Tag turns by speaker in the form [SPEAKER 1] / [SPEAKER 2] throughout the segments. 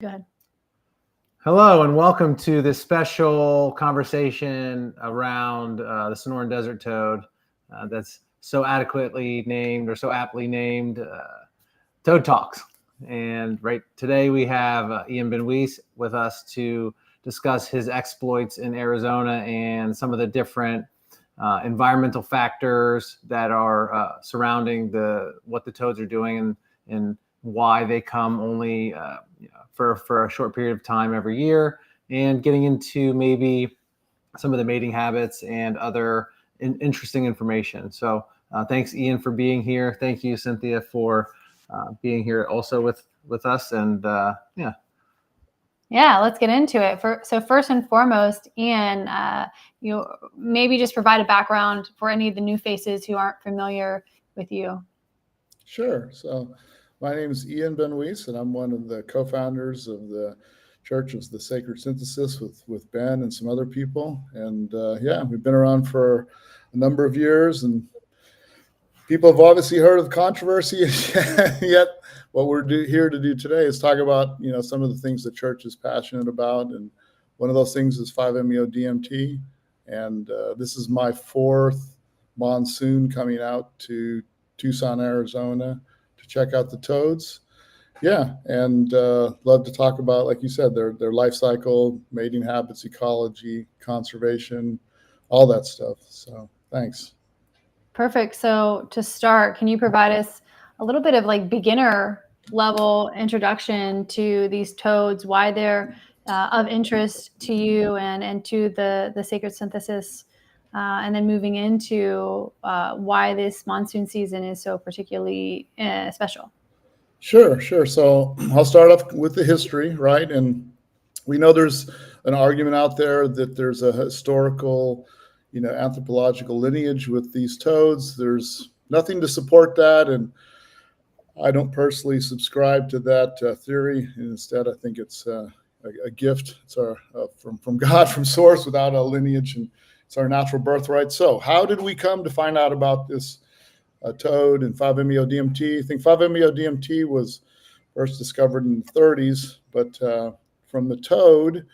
[SPEAKER 1] Go ahead.
[SPEAKER 2] Hello, and welcome to this special conversation around the Sonoran Desert toad that's so adequately named or so aptly named Toad Talks. And right today we have Ian Benouis with us to discuss his exploits in Arizona and some of the different environmental factors that are surrounding what the toads are doing and why they come only for a short period of time every year, and getting into maybe some of the mating habits and other interesting information. So thanks, Ian, for being here. Thank you, Cynthia, for being here also with us. And
[SPEAKER 1] Yeah, let's get into it. So first and foremost, Ian, you maybe just provide a background for any of the new faces who aren't familiar with you.
[SPEAKER 3] Sure. So my name is Ian Benouis, and I'm one of the co-founders of the Church of the Sacred Synthesis with Ben and some other people. And we've been around for a number of years, and people have obviously heard of the controversy. Yet what we're here to do today is talk about, some of the things the church is passionate about. And one of those things is 5-MeO-DMT. And this is my fourth Monsoon coming out to Tucson, Arizona to check out the toads. Yeah, and love to talk about, like you said, their life cycle, mating habits, ecology, conservation, all that stuff. So thanks.
[SPEAKER 1] Perfect. So to start, can you provide us a little bit of beginner level introduction to these toads, why they're of interest to you and to the sacred synthesis, and then moving into why this monsoon season is so particularly special?
[SPEAKER 3] Sure. So I'll start off with the history, right? And we know there's an argument out there that there's a historical, anthropological lineage with these toads. There's nothing to support that, and I don't personally subscribe to that theory. Instead, I think it's a gift. It's from God, from source, without a lineage, and it's our natural birthright. So how did we come to find out about this toad and 5-MeO-DMT? I think 5-MeO-DMT was first discovered in the 30s, but from the toad,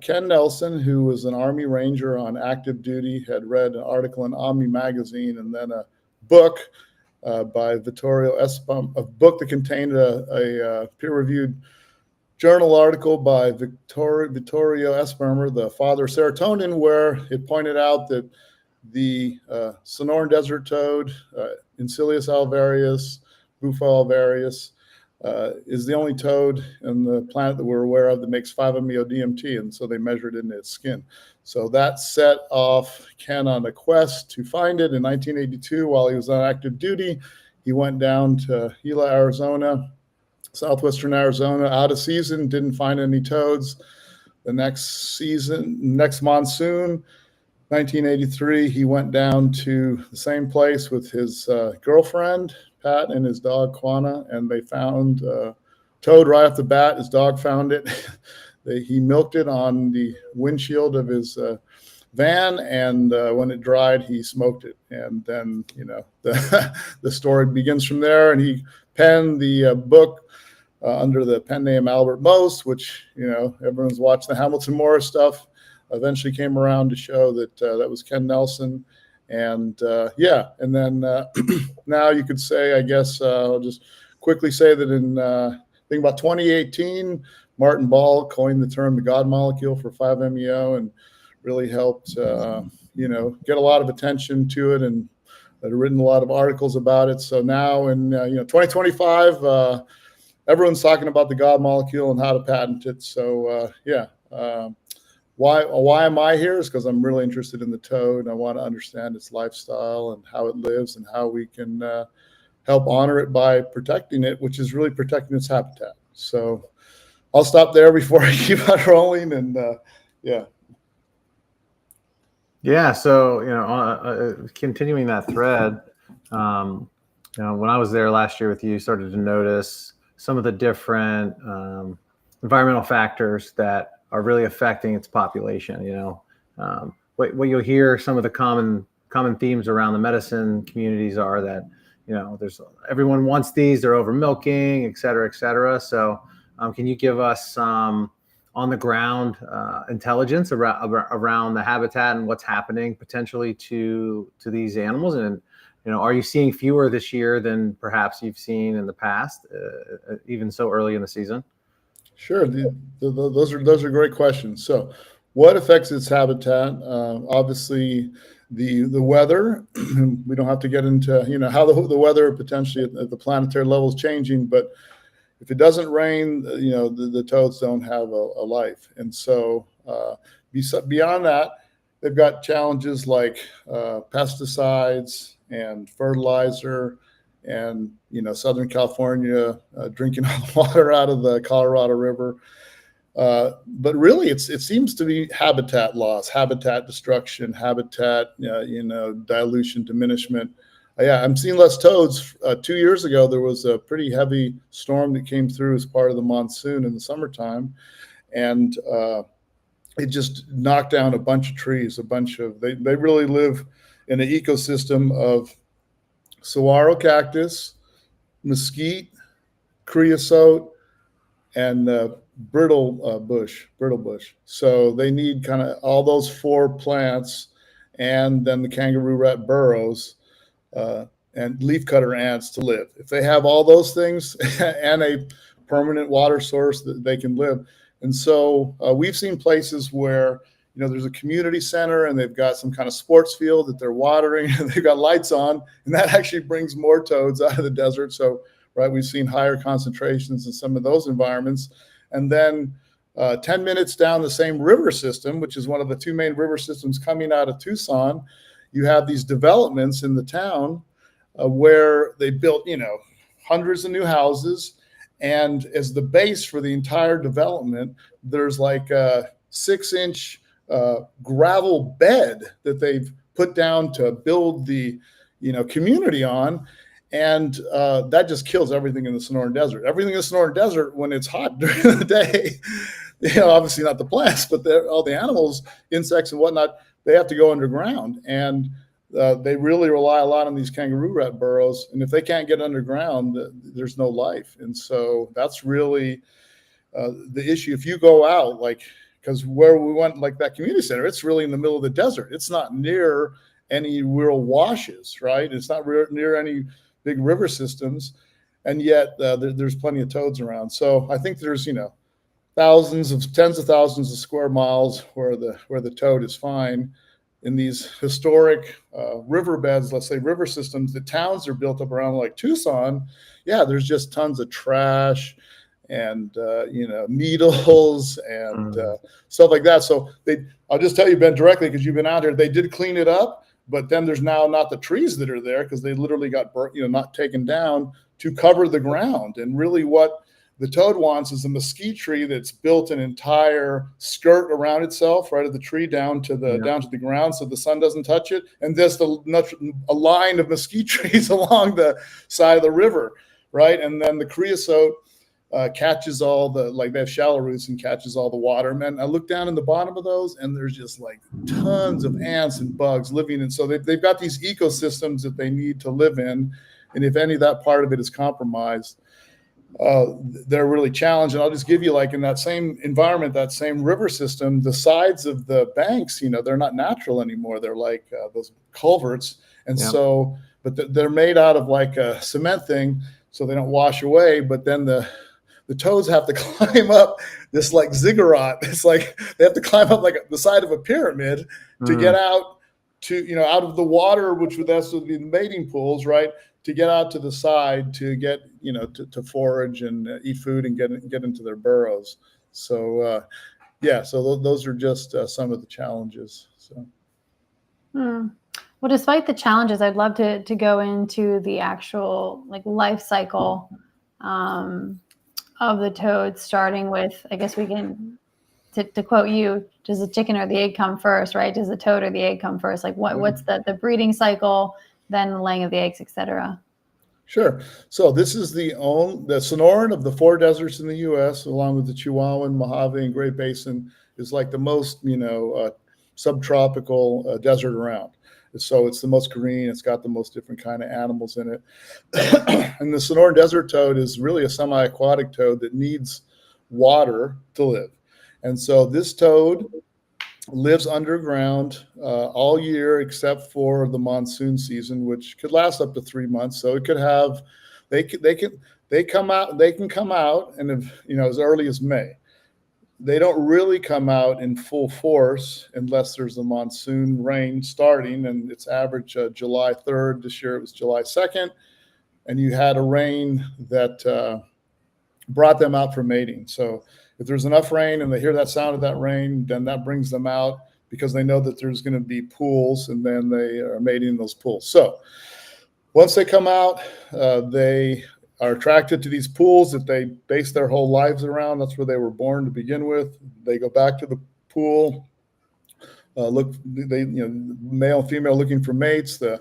[SPEAKER 3] Ken Nelson, who was an Army Ranger on active duty, had read an article in Omni magazine and then a book by Vittorio Espam, a book that contained a peer-reviewed journal article by Vittorio Espam, the father of serotonin, where it pointed out that the Sonoran Desert toad, Incilius alvarius, Bufo alvarius, is the only toad on the planet that we're aware of that makes 5-MeO-DMT, and so they measured it in its skin. So that set off Ken on a quest to find it. In 1982, while he was on active duty, he went down to Gila, Arizona, southwestern Arizona, out of season, didn't find any toads. The next monsoon, 1983, he went down to the same place with his girlfriend, Pat, and his dog, Quana, and they found toad right off the bat. His dog found it. He milked it on the windshield of his van, and when it dried, he smoked it. And then, the story begins from there, and he penned the book under the pen name Albert Most, which, everyone's watched the Hamilton Morris stuff. Eventually came around to show that that was Ken Nelson. And and then now you could say, I guess I'll just quickly say that in I think about 2018, Martin Ball coined the term the God molecule for 5-MeO and really helped get a lot of attention to it, and had written a lot of articles about it. So now in 2025, everyone's talking about the God molecule and how to patent it. So Why am I here? Is because I'm really interested in the toad, and I want to understand its lifestyle and how it lives and how we can help honor it by protecting it, which is really protecting its habitat. So I'll stop there before I keep on rolling. And
[SPEAKER 2] So continuing that thread, when I was there last year with you, started to notice some of the different environmental factors that are really affecting its population. What you'll hear, some of the common themes around the medicine communities are that, there's everyone wants these, they're over milking, et cetera, et cetera. So Can you give us some on the ground intelligence around the habitat and what's happening potentially to these animals? And are you seeing fewer this year than perhaps you've seen in the past, even so early in the season?
[SPEAKER 3] Sure. Those are great questions. So, what affects its habitat? Obviously, the weather. We don't have to get into how the weather potentially at the planetary level is changing, but if it doesn't rain, the toads don't have a life. And so beyond that, they've got challenges like pesticides and fertilizer, and Southern California drinking all the water out of the Colorado River. But really, it seems to be habitat loss, habitat destruction, habitat dilution, diminishment. Yeah, I'm seeing less toads. 2 years ago, there was a pretty heavy storm that came through as part of the monsoon in the summertime, and it just knocked down a bunch of trees. They really live in an ecosystem of saguaro cactus, mesquite, creosote, and brittle bush. So they need kind of all those 4 plants, and then the kangaroo rat burrows and leafcutter ants to live. If they have all those things and a permanent water source, that they can live. And so we've seen places where there's a community center and they've got some kind of sports field that they're watering and they've got lights on, and that actually brings more toads out of the desert. So we've seen higher concentrations in some of those environments. And then 10 minutes down the same river system, which is one of the 2 main river systems coming out of Tucson, you have these developments in the town where they built, hundreds of new houses. And as the base for the entire development, there's like a 6-inch gravel bed that they've put down to build the, community on. And that just kills everything in the Sonoran Desert. Everything in the Sonoran Desert, when it's hot during the day, obviously not the plants, but all the animals, insects and whatnot, they have to go underground. And they really rely a lot on these kangaroo rat burrows. And if they can't get underground, there's no life. And so that's really the issue. If you go out, because where we went, like that community center, it's really in the middle of the desert. It's not near any real washes, right? It's not near any big river systems. And yet there's plenty of toads around. So I think there's, tens of thousands of square miles where the toad is fine. In these historic riverbeds, let's say river systems, the towns are built up around like Tucson. Yeah, there's just tons of trash and needles and stuff like that. So I'll just tell you, Ben, directly, because you've been out here, they did clean it up, but then there's now not the trees that are there because they literally got burnt, not taken down to cover the ground. And really what the toad wants is a mesquite tree that's built an entire skirt around itself, right at the tree down to the ground, so the sun doesn't touch it. And there's a line of mesquite trees along the side of the river, right? And then the creosote catches all they have shallow roots and catches all the water. And then I look down in the bottom of those, and there's just like tons of ants and bugs living in. So they've got these ecosystems that they need to live in, and if any of that part of it is compromised, they're really challenged. And I'll just give you, like, in that same environment, that same river system, the sides of the banks, they're not natural anymore. They're like those culverts. And so, but they're made out of like a cement thing, so they don't wash away. But then the toads have to climb up this like ziggurat. It's like they have to climb up like the side of a pyramid to get out to, out of the water, which would also be the mating pools, right? To get out to the side to get, to forage and eat food and get into their burrows. So, so those are just some of the challenges. So.
[SPEAKER 1] Well, despite the challenges, I'd love to go into the actual life cycle of the toads, starting with, I guess we can, to quote you, does the chicken or the egg come first, right? Does the toad or the egg come first? What's the breeding cycle, then the laying of the eggs, et cetera?
[SPEAKER 3] Sure. So this is the Sonoran of the 4 deserts in the U.S., along with the Chihuahuan, Mojave, and Great Basin, is like the most, subtropical desert around. So it's the most green. It's got the most different kind of animals in it. And the Sonoran Desert toad is really a semi-aquatic toad that needs water to live. And so this toad lives underground all year except for the monsoon season, which could last up to 3 months. So it could have, they can come out and as early as May. They don't really come out in full force unless there's a monsoon rain starting, and it's average July 3rd. This year it was July 2nd, and you had a rain that brought them out for mating. So if there's enough rain and they hear that sound of that rain, then that brings them out because they know that there's going to be pools, and then they are mating in those pools. So once they come out, they are attracted to these pools that they base their whole lives around. That's where they were born to begin with. They go back to the pool, male and female looking for mates. They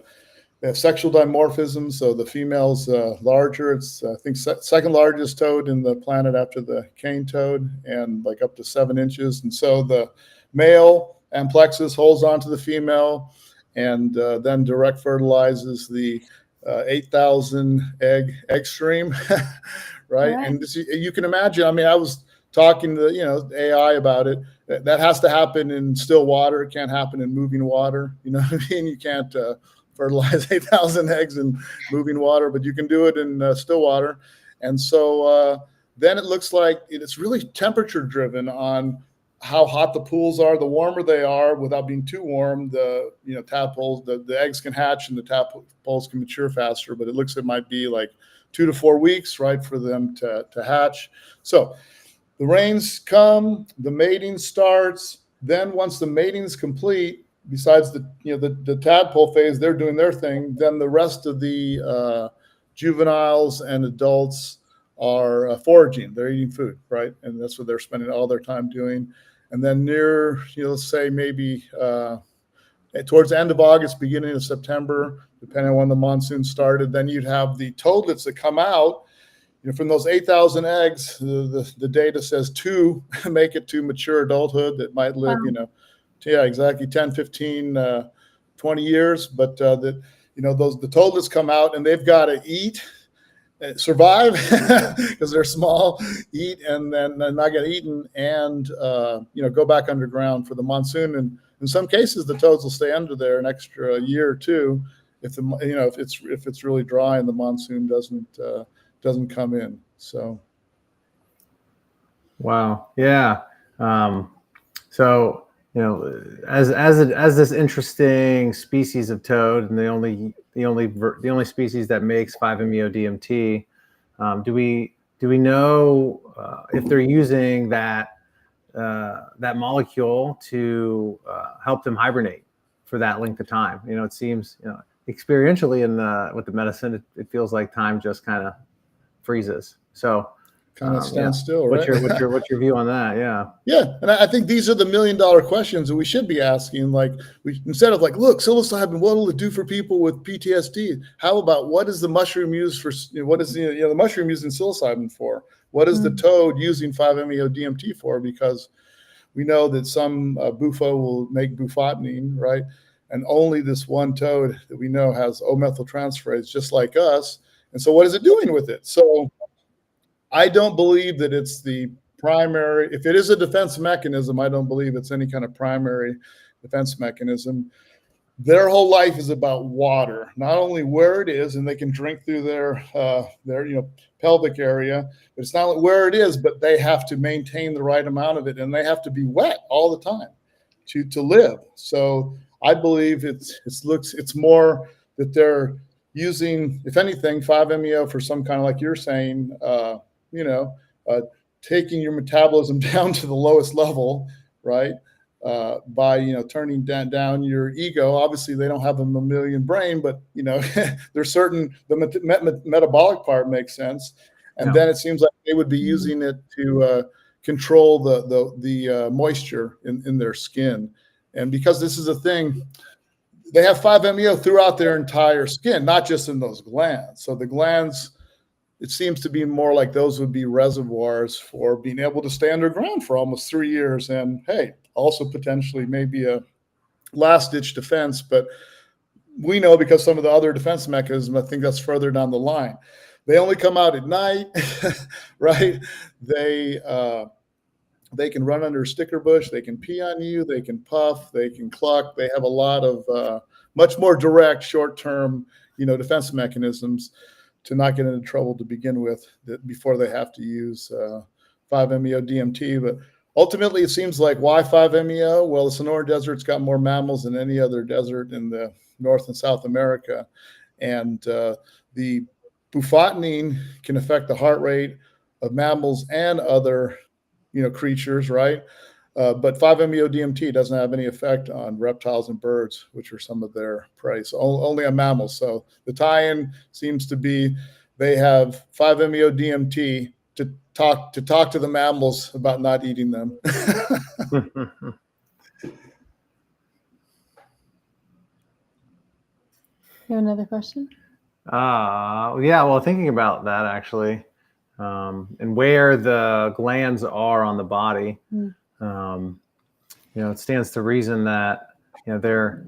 [SPEAKER 3] have sexual dimorphism, so the female's larger. It's, I think, second largest toad in the planet after the cane toad, and like up to 7 inches. And so the male amplexus holds on to the female and then direct fertilizes the 8,000 egg stream, right? And you can imagine, I mean, I was talking to, AI about it. That has to happen in still water. It can't happen in moving water. You know what I mean? You can't fertilize 8,000 eggs in moving water, but you can do it in still water. And so then it looks like it's really temperature driven on how hot the pools are. The warmer they are, without being too warm, the tadpoles, the eggs can hatch and the tadpoles can mature faster. But it looks, it might be like 2 to 4 weeks, right, for them to hatch. So the rains come, the mating starts. Then once the mating's complete, besides the tadpole phase, they're doing their thing. Then the rest of the juveniles and adults are foraging. They're eating food, right? And that's what they're spending all their time doing. And then near, let's say maybe towards the end of August, beginning of September, depending on when the monsoon started, then you'd have the toadlets that come out. From those 8,000 eggs, the data says 2 make it to mature adulthood that might live, exactly 10, 15, 20 years. But the toadlets come out and they've got to eat, survive because they're small, eat, and then not get eaten, and go back underground for the monsoon. And in some cases, the toads will stay under there an extra year or two if it's really dry and the monsoon doesn't come in. So,
[SPEAKER 2] wow, yeah. So as this interesting species of toad, and the only species that makes 5-MeO-DMT, do we know if they're using that molecule to help them hibernate for that length of time? It seems experientially with the medicine, it feels like time just kind of freezes. So
[SPEAKER 3] kind of stand still, right?
[SPEAKER 2] What's your view on that?
[SPEAKER 3] Yeah. And I think these are the $1 million questions that we should be asking. Like, instead of like, look, psilocybin, what will it do for people with PTSD? How about what is the mushroom used for? What is the mushroom using psilocybin for? What is the toad using 5-MeO-DMT for? Because we know that some bufo will make bufotenine, right? And only this one toad that we know has O-methyltransferase, just like us. And so what is it doing with it? So I don't believe that it's the primary. If it is a defense mechanism, I don't believe it's any kind of primary defense mechanism. Their whole life is about water, not only where it is, and they can drink through their pelvic area, but it's not where it is, but they have to maintain the right amount of it, and they have to be wet all the time to live. So I believe it's more that they're using, if anything, 5-MeO for some kind of, like you're saying, taking your metabolism down to the lowest level, right? By turning down your ego. Obviously, they don't have a mammalian brain, but there's certain the metabolic part makes sense, and then it seems like they would be using it to control the moisture in their skin. And because this is a thing, they have 5-MeO throughout their entire skin, not just in those glands. So the glands, it seems to be more like those would be reservoirs for being able to stay underground for almost 3 years. And hey, also potentially maybe a last ditch defense, but we know because some of the other defense mechanisms, I think that's further down the line. They only come out at night, right? They can run under a sticker bush. They can pee on you. They can puff. They can cluck. They have a lot of much more direct, short-term, defense mechanisms to not get into trouble to begin with before they have to use 5-MeO DMT. But ultimately, it seems like why 5-MeO? Well, the Sonoran Desert's got more mammals than any other desert in the North and South America, and the bufotenine can affect the heart rate of mammals and other creatures, right? But 5-MeO DMT doesn't have any effect on reptiles and birds, which are some of their prey. So only on mammals. So the tie-in seems to be they have 5-MeO DMT to talk to the mammals about not eating them.
[SPEAKER 1] You have another question?
[SPEAKER 2] Yeah. Well, thinking about that actually, and where the glands are on the body. It stands to reason that they're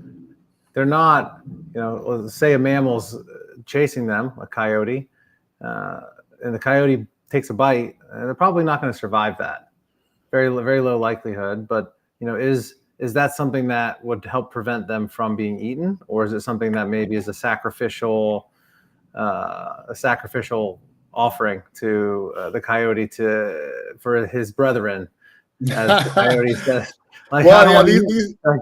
[SPEAKER 2] not, let's say a mammal's chasing them, a coyote, and the coyote takes a bite, they're probably not going to survive that. Very, very low likelihood. But is that something that would help prevent them from being eaten, or is it something that maybe is a sacrificial offering to the coyote for his brethren? As the coyote says,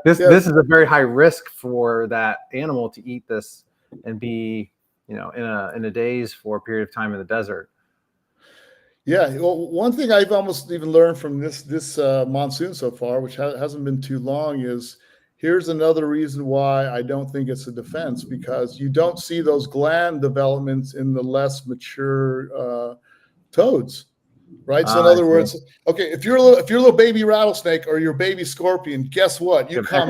[SPEAKER 2] this is a very high risk for that animal to eat this and be, in a daze for a period of time in the desert.
[SPEAKER 3] Yeah, well, one thing I've almost even learned from this monsoon so far, which hasn't been too long, is here's another reason why I don't think it's a defense, because you don't see those gland developments in the less mature toads. Right. So in other words, okay, if you're a little baby rattlesnake or your baby scorpion, guess what? You come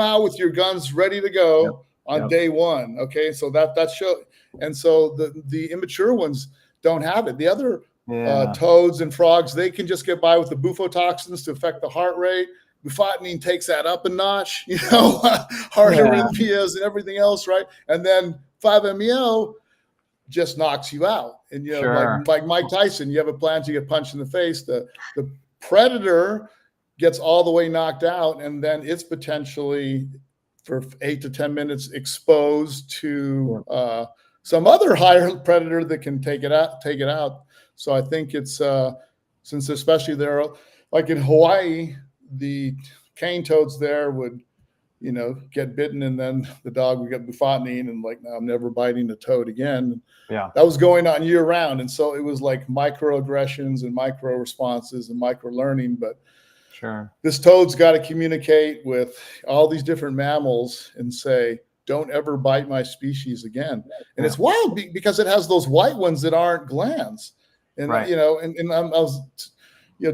[SPEAKER 3] out with your guns ready to go on day one. Okay. So that show. And so the immature ones don't have it. The other toads and frogs, they can just get by with the bufotoxins to affect the heart rate. Bufotenine takes that up a notch, heart arrhythmias and everything else. Right. And then 5-MeO just knocks you out. And like Mike Tyson, you have a plan to get punched in the face. The predator gets all the way knocked out, and then it's potentially for 8 to 10 minutes exposed to some other higher predator that can take it out. So I think it's since especially there, like in Hawaii, the cane toads there would get bitten, and then the dog would get bufotenine, and no, I'm never biting a toad again. Yeah, that was going on year round, and so it was like microaggressions and micro responses and micro learning. But this toad's got to communicate with all these different mammals and say, "Don't ever bite my species again." And it's wild because it has those white ones that aren't glands, and I was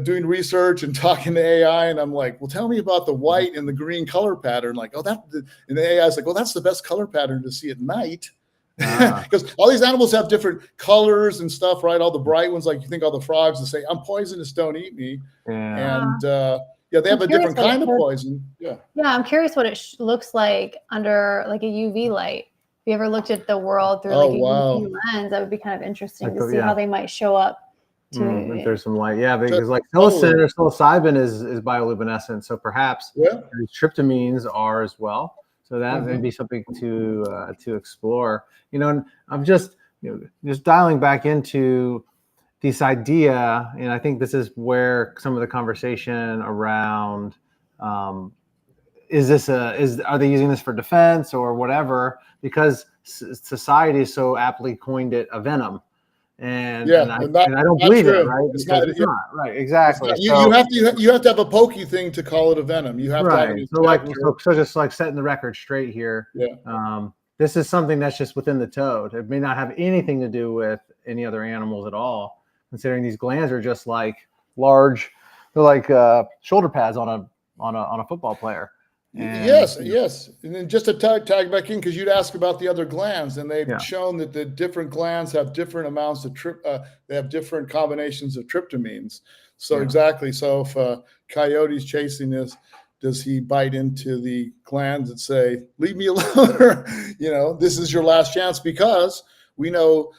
[SPEAKER 3] doing research and talking to AI, and I'm like, well, tell me about the white and the green color pattern. And the AI is like, well, that's the best color pattern to see at night. Because all these animals have different colors and stuff, right? All the bright ones, like you think all the frogs that say, I'm poisonous, don't eat me. And they have a different kind of poison. Yeah,
[SPEAKER 1] I'm curious what it looks like under like a UV light. If you ever looked at the world through UV lens, that would be kind of interesting to see how they might show up.
[SPEAKER 2] If there's some light, because like psilocin or psilocybin is bioluminescent, so perhaps these tryptamines are as well. So that may be something to explore. And I'm just dialing back into this idea, and I think this is where some of the conversation around are they using this for defense or whatever? Because society is so aptly coined it a venom. And I don't believe it, right? It's not right. Exactly.
[SPEAKER 3] You have to have a pokey thing to call it a venom. You have to have it.
[SPEAKER 2] So just like setting the record straight here. Yeah. This is something that's just within the toad. It may not have anything to do with any other animals at all. Considering these glands are just like large, they're like shoulder pads on a football player.
[SPEAKER 3] And yes. And then just to tag back in, because you'd ask about the other glands, and they've shown that the different glands have different amounts of they have different combinations of tryptamines. So exactly. So if a coyote's chasing this, does he bite into the glands that say, leave me alone, or, this is your last chance? Because we know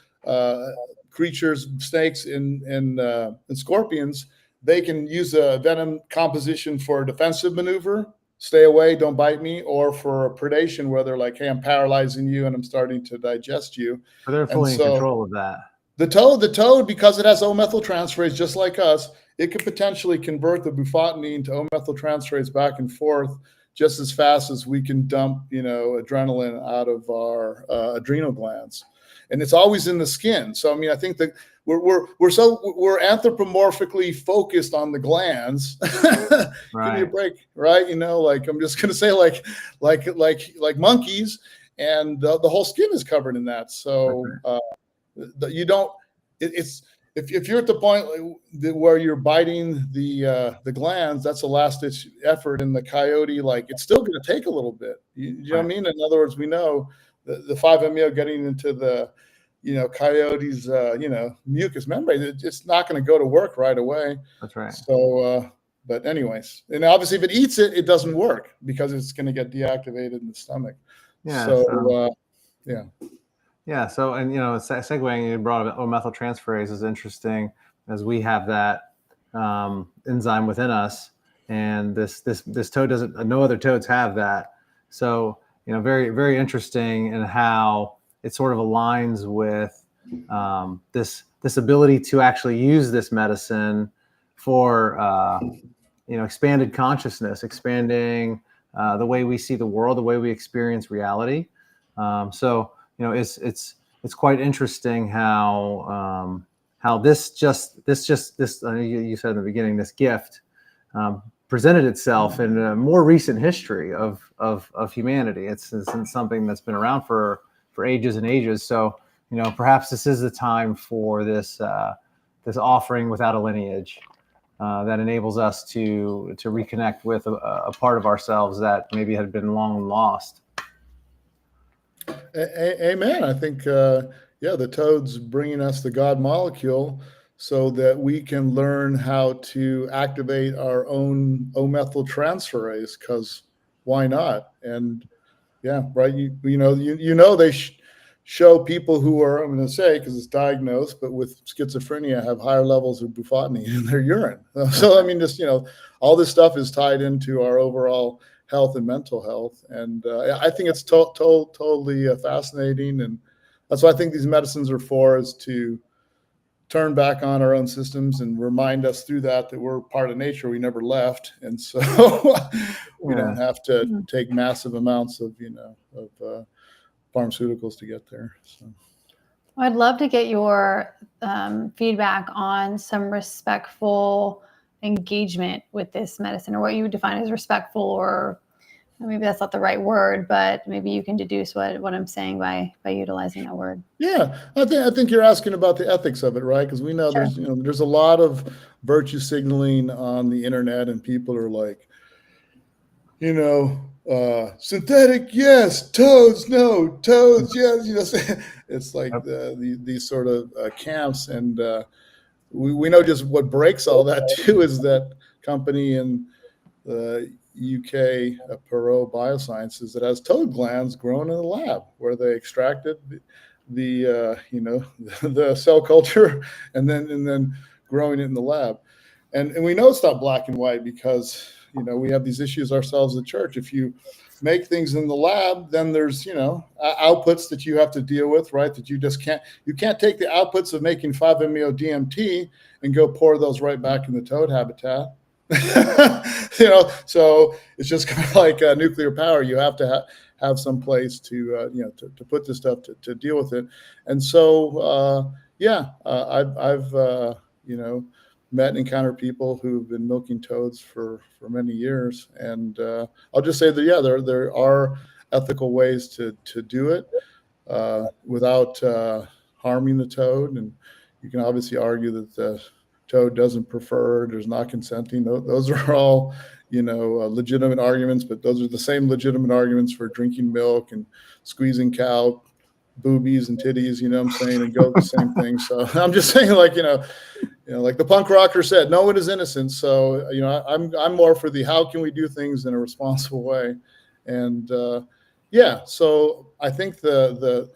[SPEAKER 3] creatures, snakes and scorpions, they can use a venom composition for a defensive maneuver, stay away, don't bite me, or for predation where they're like, hey, I'm paralyzing you and I'm starting to digest you.
[SPEAKER 2] So they're fully in control of that.
[SPEAKER 3] The toad, because it has O-methyltransferase just like us, it could potentially convert the bufotenine to O-methyltransferase back and forth just as fast as we can dump, adrenaline out of our adrenal glands. And it's always in the skin. So, I mean, I think that we're anthropomorphically focused on the glands.
[SPEAKER 2] Right.
[SPEAKER 3] Give me a break, right? Like I'm just going to say like monkeys, and the whole skin is covered in that. So you don't, if you're at the point where you're biting the glands, that's a last ditch effort. In the coyote, like it's still going to take a little bit. You know what I mean? In other words, we know the 5-MeO getting into the coyote's mucous membrane, it's not going to go to work right away.
[SPEAKER 2] That's right.
[SPEAKER 3] So but anyways, and obviously if it eats it, it doesn't work because it's going to get deactivated in the stomach.
[SPEAKER 2] Yeah.
[SPEAKER 3] So
[SPEAKER 2] and segueing, you brought up O-methyltransferase is interesting, as we have that enzyme within us, and this toad doesn't. No other toads have that. So very, very interesting in how it sort of aligns with this ability to actually use this medicine for expanded consciousness, expanding the way we see the world, the way we experience reality. It's quite interesting how this you said in the beginning, this gift presented itself in a more recent history of humanity. It's something that's been around for ages and ages. So perhaps this is the time for this offering without a lineage that enables us to reconnect with a part of ourselves that maybe had been long lost.
[SPEAKER 3] Amen. I think, the toad's bringing us the God molecule so that we can learn how to activate our own O-methyltransferase, because why not? And right. They show people who are, I'm going to say, because it's diagnosed, but with schizophrenia have higher levels of bufotenine in their urine. So, I mean, just, all this stuff is tied into our overall health and mental health. And I think it's totally fascinating. And that's what I think these medicines are for, is to turn back on our own systems and remind us through that we're part of nature. We never left. And so we don't have to take massive amounts of, pharmaceuticals to get there. So
[SPEAKER 1] I'd love to get your feedback on some respectful engagement with this medicine, or what you would define as respectful, or maybe that's not the right word, but maybe you can deduce what I'm saying by utilizing that word.
[SPEAKER 3] Yeah, I think you're asking about the ethics of it, right? Because we know there's a lot of virtue signaling on the internet, and people are like, synthetic, yes, toads, no, toads, yes. It's like these sort of camps, and we know just what breaks all that too is that company in the UK, Perot Biosciences, that has toad glands grown in the lab where they extracted the cell culture and then growing it in the lab, and we know it's not black and white because we have these issues ourselves at church. If you make things in the lab, then there's outputs that you have to deal with, right? That you can't take the outputs of making 5-MeO DMT and go pour those right back in the toad habitat. So it's just kind of like nuclear power. You have to have some place to put this stuff to deal with it. And so I've met and encountered people who've been milking toads for many years, and I'll just say that there are ethical ways to do it without harming the toad. And you can obviously argue that the toad doesn't prefer, there's not consenting. Those are all legitimate arguments, but those are the same legitimate arguments for drinking milk and squeezing cow boobies and titties, what I'm saying, and go the same thing. So I'm just saying, like the punk rocker said, no one is innocent. So I'm more for the how can we do things in a responsible way. And so I think the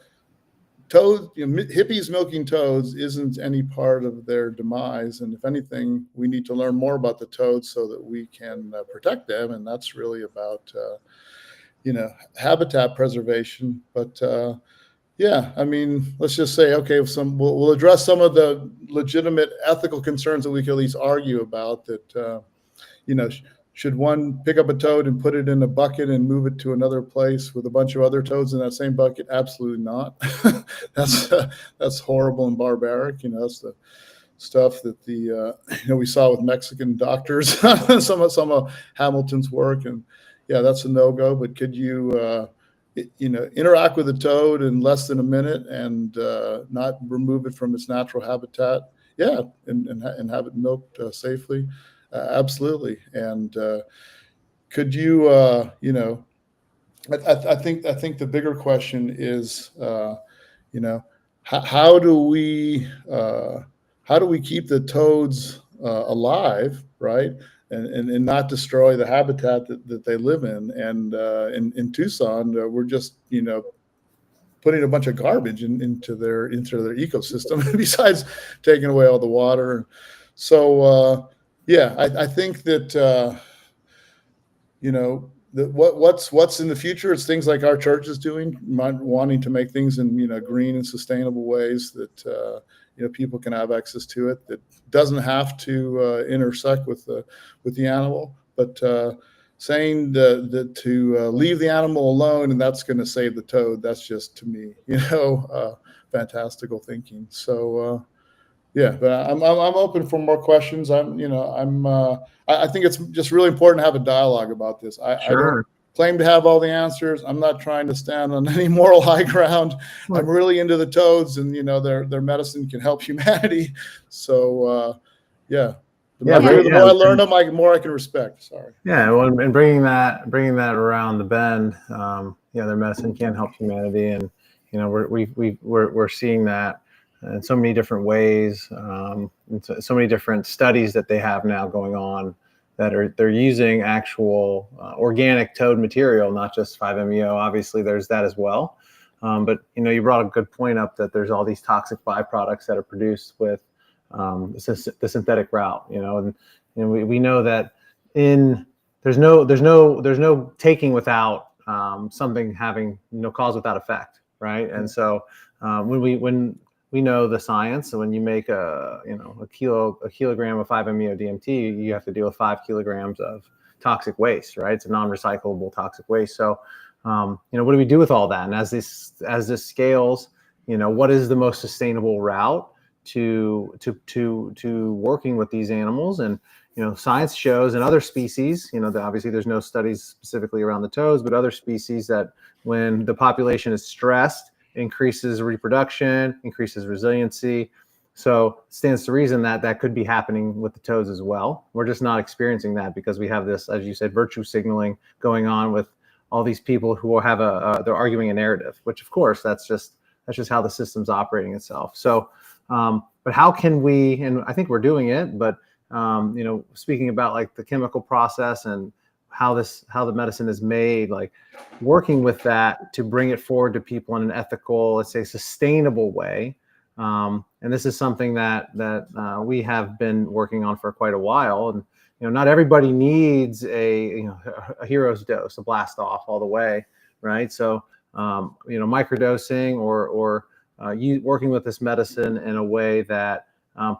[SPEAKER 3] toads, hippies milking toads isn't any part of their demise. And if anything, we need to learn more about the toads so that we can protect them. And that's really about, habitat preservation. But yeah, I mean, let's just say, okay, we'll address some of the legitimate ethical concerns that we can at least argue about. That, should one pick up a toad and put it in a bucket and move it to another place with a bunch of other toads in that same bucket? Absolutely not. That's horrible and barbaric. That's the stuff that we saw with Mexican doctors, some of Hamilton's work, and yeah, that's a no-go. But could you interact with a toad in less than a minute and not remove it from its natural habitat? Yeah, and have it milked safely. Absolutely. And could you, I think the bigger question is, how do we keep the toads alive, right? And not destroy the habitat that they live in. And in Tucson, we're just, putting a bunch of garbage into their ecosystem besides taking away all the water. So, yeah, I think that what's in the future is things like our church is doing, wanting to make things in green and sustainable ways that people can have access to it. That doesn't have to intersect with the animal, but saying that to leave the animal alone and that's going to save the toad, that's just, to me, fantastical thinking. So. Yeah, but I'm open for more questions. I think it's just really important to have a dialogue about this. I don't claim to have all the answers. I'm not trying to stand on any moral high ground. I'm really into the toads, and their medicine can help humanity. So yeah. The more I learn them, the more I can respect. Sorry.
[SPEAKER 2] Yeah, well, and bringing that around the bend, their medicine can help humanity, and we're seeing that in so many different ways, so many different studies that they have now going on that they're using actual organic toad material, not just 5-MeO. Obviously, there's that as well. But you brought a good point up that there's all these toxic byproducts that are produced with the synthetic route. And we know that there's no taking without something having no cause without effect, right? And so when we know the science. So when you make a kilogram of 5-MeO DMT, you have to deal with 5 kilograms of toxic waste, right? It's a non-recyclable toxic waste. So, what do we do with all that? And as this scales, what is the most sustainable route to working with these animals? And science shows in other species, that obviously there's no studies specifically around the toads, but other species that when the population is stressed, increases reproduction, increases resiliency. So it stands to reason that could be happening with the toads as well. We're just not experiencing that because we have this, as you said, virtue signaling going on with all these people who have they're arguing a narrative, which of course that's just how the system's operating itself. So, but how can we, and I think we're doing it, but speaking about like the chemical process and how the medicine is made, like working with that to bring it forward to people in an ethical, let's say, sustainable way. And this is something that we have been working on for quite a while. And not everybody needs a hero's dose, a blast off all the way, right? So microdosing or working with this medicine in a way that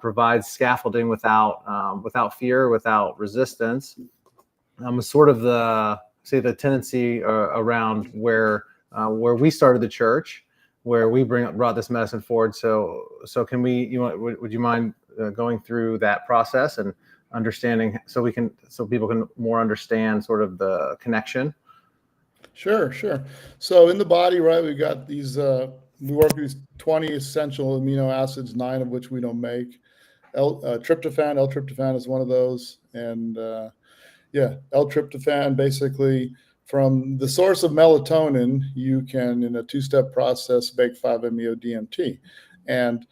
[SPEAKER 2] provides scaffolding without fear, without resistance. Sort of the tendency around where we started the church, where we brought this medicine forward. So can we? Would you mind going through that process and understanding so people can more understand sort of the connection?
[SPEAKER 3] Sure. So in the body, right, we got these. We work with these 20 essential amino acids, 9 of which we don't make. L-tryptophan is one of those, and L-tryptophan, basically from the source of melatonin, you can, in a 2-step process, make 5-MeO DMT. And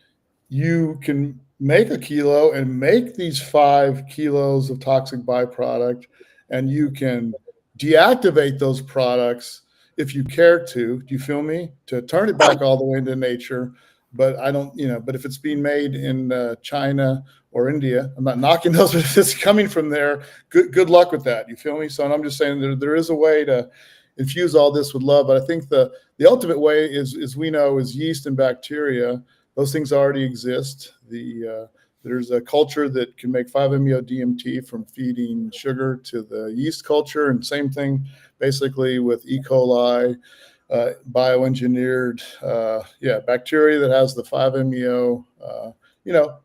[SPEAKER 3] you can make a kilo and make these 5 kilos of toxic byproduct, and you can deactivate those products if you care to, do you feel me? To turn it back all the way into nature. But I don't, but if it's being made in China or India, I'm not knocking those, but if it's coming from there, good luck with that. You feel me? So I'm just saying there is a way to infuse all this with love. But I think the ultimate way is we know is yeast and bacteria. Those things already exist. There's a culture that can make 5-MeO-DMT from feeding sugar to the yeast culture, and same thing basically with E. coli, bioengineered bacteria that has the 5-MeO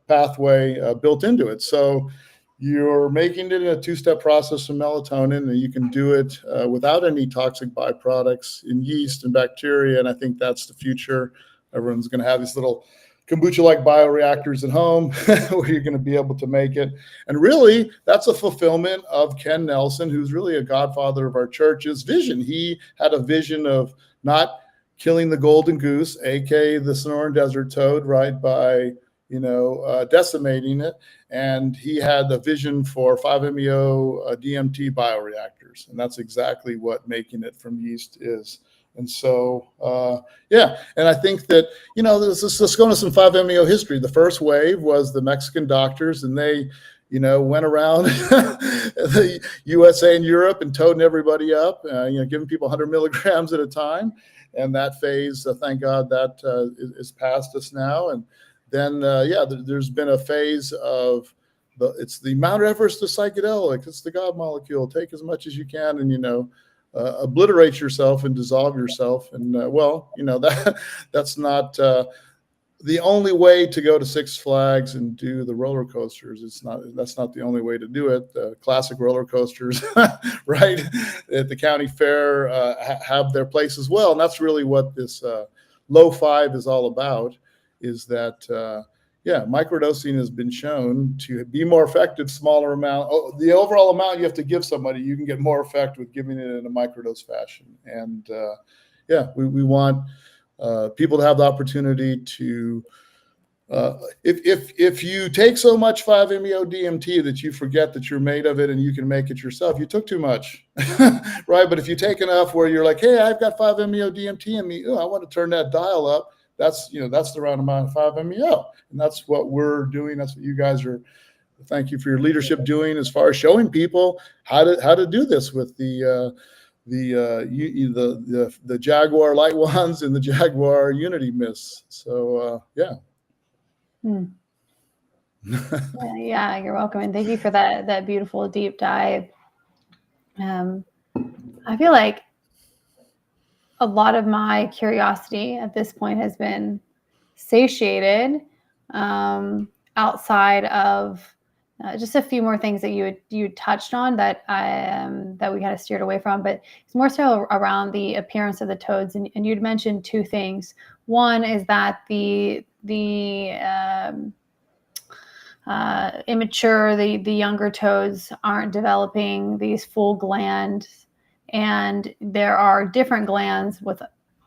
[SPEAKER 3] pathway built into it. So you're making it in a two-step process from melatonin, and you can do it without any toxic byproducts in yeast and bacteria. And I think that's the future. Everyone's going to have these little kombucha-like bioreactors at home where you're going to be able to make it. And really, that's a fulfillment of Ken Nelson, who's really a godfather of our church's vision. He had a vision of not killing the golden goose, aka the Sonoran Desert toad, right, by decimating it. And he had the vision for 5-MeO-DMT bioreactors, and that's exactly what making it from yeast is. And so, and I think that, let's go into some 5-MeO history. The first wave was the Mexican doctors, and they, went around the USA and Europe and toting everybody up, giving people 100 milligrams at a time. And that phase, thank God, that is past us now. And then, there's been a phase of it's the Mount Everest of psychedelic. It's the God molecule. Take as much as you can, and obliterate yourself and dissolve yourself. And that's not the only way to go to Six Flags and do the roller coasters. That's not the only way to do it. The classic roller coasters, right, at the county fair have their place as well. And that's really what this low 5 is all about, is that microdosing has been shown to be more effective, smaller amount. The overall amount you have to give somebody, you can get more effect with giving it in a microdose fashion. And we want people to have the opportunity to, if you take so much 5-MeO-DMT that you forget that you're made of it and you can make it yourself, you took too much, right? But if you take enough where you're like, hey, I've got 5-MeO-DMT in me, I want to turn that dial up. That's the right amount of 5-MeO, and that's what we're doing. That's what you guys are. Thank you for your leadership doing as far as showing people how to do this with the Jaguar light ones and the Jaguar Unity mists. So
[SPEAKER 1] Yeah, you're welcome, and thank you for that beautiful deep dive. I feel like a lot of my curiosity at this point has been satiated, outside of just a few more things that you touched on that we kind of steered away from, but it's more so around the appearance of the toads. And you'd mentioned two things. One is that the immature, the younger toads aren't developing these full glands, and there are different glands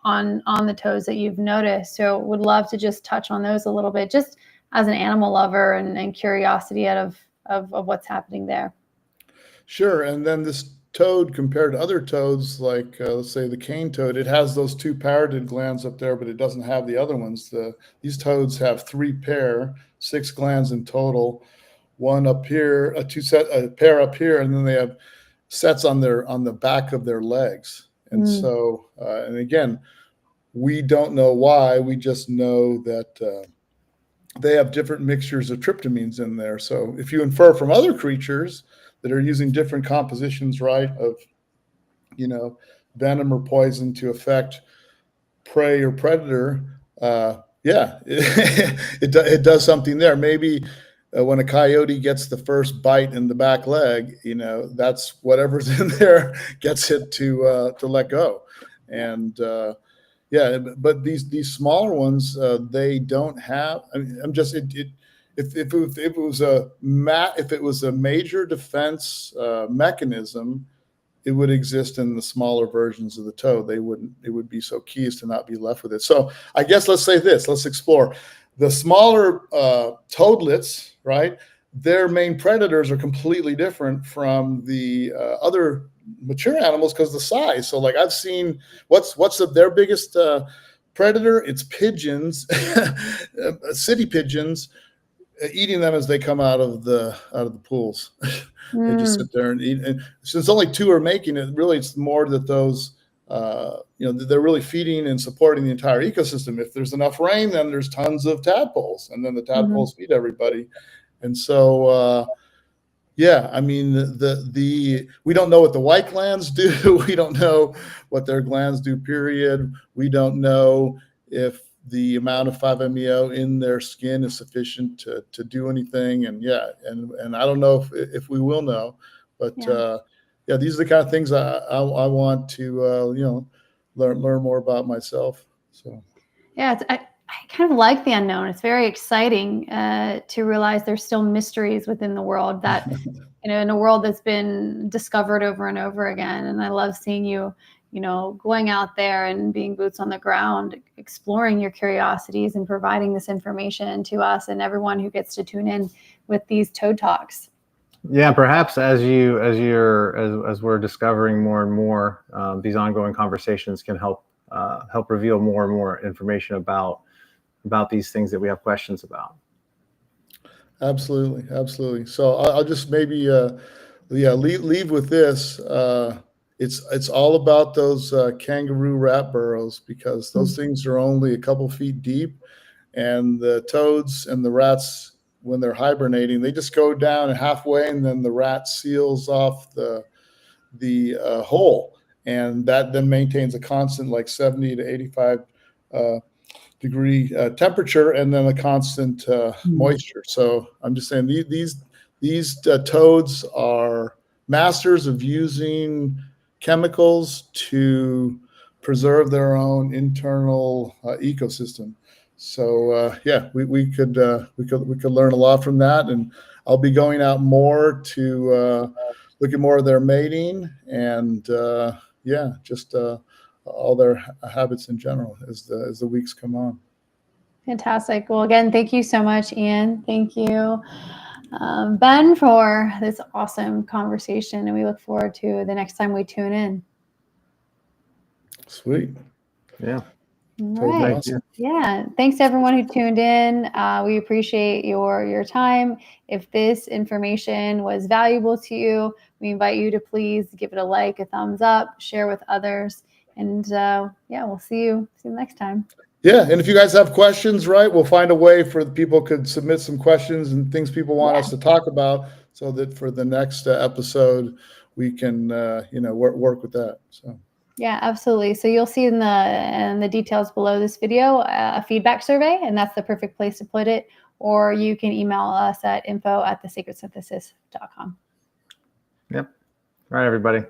[SPEAKER 1] on the toads that you've noticed. So would love to just touch on those a little bit, just as an animal lover and curiosity out of what's happening there.
[SPEAKER 3] Sure. And then this toad, compared to other toads, like let's say the cane toad, it has those 2 parotid glands up there, but it doesn't have the other ones. These toads have 3 pair, 6 glands in total, one up here, a pair up here, and then they have sets on the back of their legs. And so, and again, we don't know why. We just know that they have different mixtures of tryptamines in there. So if you infer from other creatures that are using different compositions, right, of, venom or poison to affect prey or predator, it does something there. Maybe when a coyote gets the first bite in the back leg, that's whatever's in there gets it to let go. And but these smaller ones, they don't have. I mean, if it was a major defense mechanism, it would exist in the smaller versions of the toad. It would be so key as to not be left with it. So I guess let's say this. Let's explore the smaller toadlets, right? their main predators are completely different from the other mature animals because of the size. So like I've seen their biggest predator? It's pigeons, city pigeons, eating them as they come out of the pools. They just sit there and eat. And since only 2 are making it, really it's more that those they're really feeding and supporting the entire ecosystem. If there's enough rain, then there's tons of tadpoles, and then the tadpoles feed everybody. And so yeah, I mean, we don't know what the white glands do. We don't know what their glands do, period. We don't know if the amount of 5-MeO in their skin is sufficient to do anything. And yeah, and I don't know if we will know, but yeah, these are the kind of things I want to learn more about myself. So
[SPEAKER 1] yeah, I kind of like the unknown. It's very exciting to realize there's still mysteries within the world that in a world that's been discovered over and over again. And I love seeing you going out there and being boots on the ground, exploring your curiosities and providing this information to us and everyone who gets to tune in with these Toad Talks.
[SPEAKER 2] Yeah, perhaps as we're discovering more and more, these ongoing conversations can help reveal more and more information about these things that we have questions about.
[SPEAKER 3] Absolutely. So I'll just maybe leave with this. It's all about those kangaroo rat burrows, because those things are only a couple feet deep, and the toads and the rats, when they're hibernating, they just go down halfway, and then the rat seals off the hole, and that then maintains a constant like 70 to 85 degree temperature, and then a constant moisture. So I'm just saying these toads are masters of using chemicals to preserve their own internal ecosystem. So yeah, we could learn a lot from that, and I'll be going out more to look at more of their mating and just all their habits in general as the weeks come on.
[SPEAKER 1] Fantastic. Well, again, thank you so much, Ian. Thank you, Ben, for this awesome conversation, and we look forward to the next time we tune in.
[SPEAKER 3] Sweet.
[SPEAKER 2] Yeah.
[SPEAKER 1] All right.
[SPEAKER 3] Awesome.
[SPEAKER 1] Yeah. Thanks to everyone who tuned in. We appreciate your time. If this information was valuable to you, we invite you to please give it a like, a thumbs up, share with others. And we'll see you next time.
[SPEAKER 3] Yeah. And if you guys have questions, right, we'll find a way for people could submit some questions and things people want us to talk about, so that for the next episode, we can, work with that. So.
[SPEAKER 1] Yeah, absolutely. So you'll see in the details below this video a feedback survey, and that's the perfect place to put it. Or you can email us at info@thesacredsynthesis.com.
[SPEAKER 2] Yep. All right, everybody.